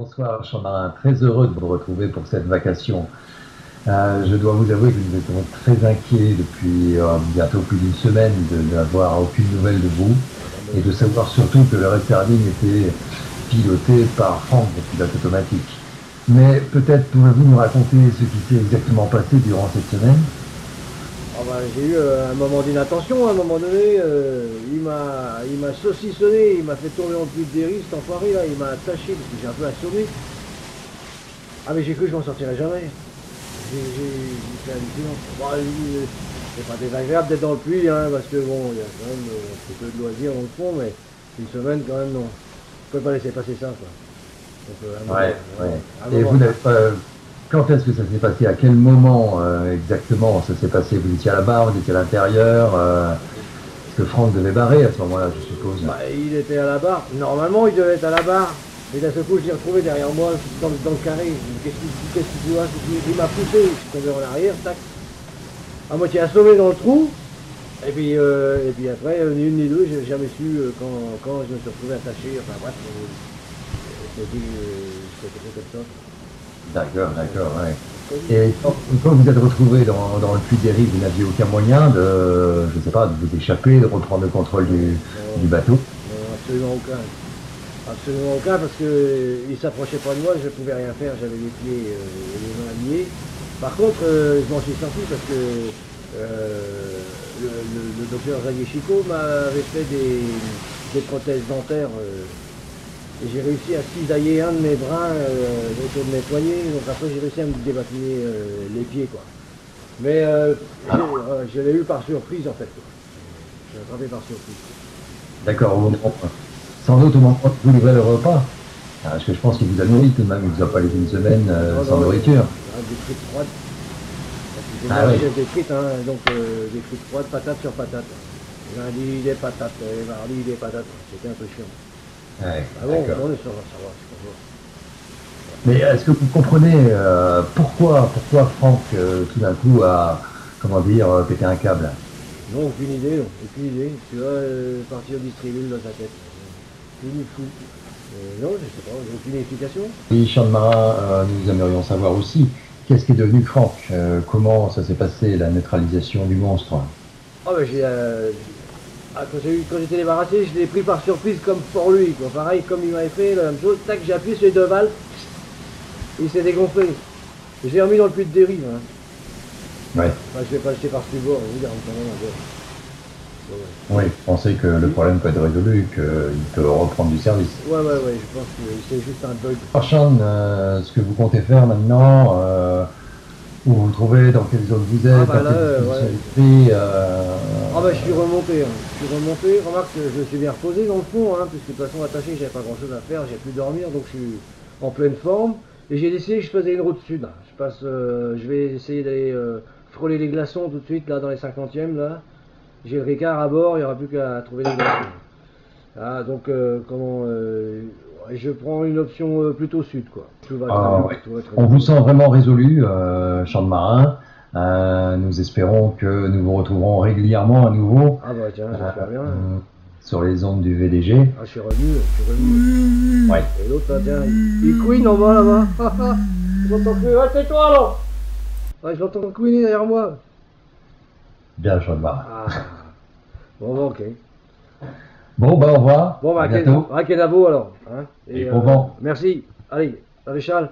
Bonsoir, Jean-Marin. Très heureux de vous retrouver pour cette vacation. Je dois vous avouer que nous étions très inquiets depuis bientôt plus d'une semaine de n'avoir aucune nouvelle de vous et de savoir surtout que le Sterling était piloté par Franck, le pilote automatique. Mais peut-être pouvez-vous nous raconter ce qui s'est exactement passé durant cette semaine? Ah bah, j'ai eu un moment d'inattention, à un moment donné, il m'a saucissonné, il m'a fait tourner en pluie de dérive, cet enfoiré là, il m'a attaché parce que j'ai un peu assommé. Ah mais j'ai cru que je m'en sortirais jamais. J'ai fait hallucinant. Bon, c'est pas désagréable d'être dans le puits, hein, parce que bon, il y a quand même un petit peu de loisirs dans le fond, mais une semaine quand même non. Je peux pas laisser passer ça quoi. Donc Ouais, ouais. un Et moment, vous n'avez pas... Quand est-ce que ça s'est passé? À quel moment exactement ça s'est passé? Vous étiez à la barre, vous étiez à l'intérieur parce que Franck devait barrer à ce moment-là, je suppose. bah, il était à la barre. Normalement, il devait être à la barre. Et d'un seul coup, je l'ai retrouvé derrière moi, dans le carré. Qu'est-ce que tu vois? Il m'a poussé, je suis tombé en arrière, tac. À moitié assommé dans le trou. Et puis après, ni une ni deux, j'ai jamais su quand je me suis retrouvé attaché. Enfin bref, c'était fait comme ça. D'accord, d'accord, ouais. Connu. Et quand vous êtes retrouvé dans le puits des rives, vous n'aviez aucun moyen de, je sais pas, de vous échapper, de reprendre le contrôle du Non, bateau? non, absolument aucun. Absolument aucun parce qu'il s'approchait pas de moi, je ne pouvais rien faire, j'avais les pieds et les mains liés. Par contre, je m'en suis sorti parce que le docteur Xavier Chicot m'avait fait des prothèses dentaires et j'ai réussi à cisailler un de mes bras autour de mes poignets, donc après j'ai réussi à me débâcler les pieds quoi. Mais je l'ai eu par surprise en fait. Je l'ai attrapé par surprise. D'accord, sans doute au moment où vous livrez le repas. Parce que je pense qu'il vous a nourri tout de même, il ne vous a pas laissé une semaine Non, sans non, nourriture. des frites froides. J'ai Ah mangé oui, des frites, hein, donc des frites froides, patate sur patate. Lundi des patates, et mardi des patates. C'était un peu chiant. ouais, Ah bon, d'accord. non, ça va, c'est pas grave. Mais est-ce que vous comprenez pourquoi Franck tout d'un coup a, comment dire, pété un câble? Non, aucune idée, non, aucune idée. Tu vas partir distribuer dans sa tête. Fini fou. Non, je sais pas, j'ai aucune explication. Oui, Charles Marin, nous aimerions savoir aussi qu'est-ce qui est devenu Franck, comment ça s'est passé la neutralisation du monstre. Ah ben quand j'étais débarrassé, je l'ai pris par surprise comme pour lui, quoi. Pareil, comme il m'avait fait la même chose, tac, j'ai appuyé sur les deux valves, il s'est dégonflé. Je l'ai remis dans le puits de dérive, hein. Ouais, Enfin, je vais pas le jeter par ce bord, vous dire quand même un peu. oui, pensez que le problème peut être résolu, qu'il peut reprendre du service. Ouais, je pense que c'est juste un bug. Marchand, ce que vous comptez faire maintenant, où vous vous trouvez, dans quelle zone vous Ah êtes, bah dans là, quelle ouais. disposition d'esprit, Ah bah je suis remonté, hein. Je suis remonté, remarque que je me suis bien reposé dans le fond, hein, puisque de toute façon attaché, j'avais pas grand chose à faire, j'ai pu dormir, donc je suis en pleine forme. Et j'ai décidé que je faisais une route sud. Je vais essayer d'aller frôler les glaçons tout de suite, là, dans les 50e, là. J'ai le Ricard à bord, il n'y aura plus qu'à trouver les glaçons. Ah, donc, ouais, je prends une option plutôt sud, quoi. Tout va très bien, ouais. tout va très On bien. vous sent vraiment résolu, Champ de Marin. Nous espérons que nous vous retrouverons régulièrement à nouveau Ah bah tiens, j'espère bien. sur les ondes du VDG. Ah, je suis revenu. Ouais. Et l'autre, là, tiens, il couine en bas, là-bas. J'entends que... Ah, tais-toi, alors. Ouais, j'entends couiner derrière moi. Bien, Champ de Marin. Ah, bon, bah, ok. Bon, ben, au revoir. Bon, À bah, bientôt. Kenavo, alors. Hein. Et pour vent. Merci. Allez, allez, Charles.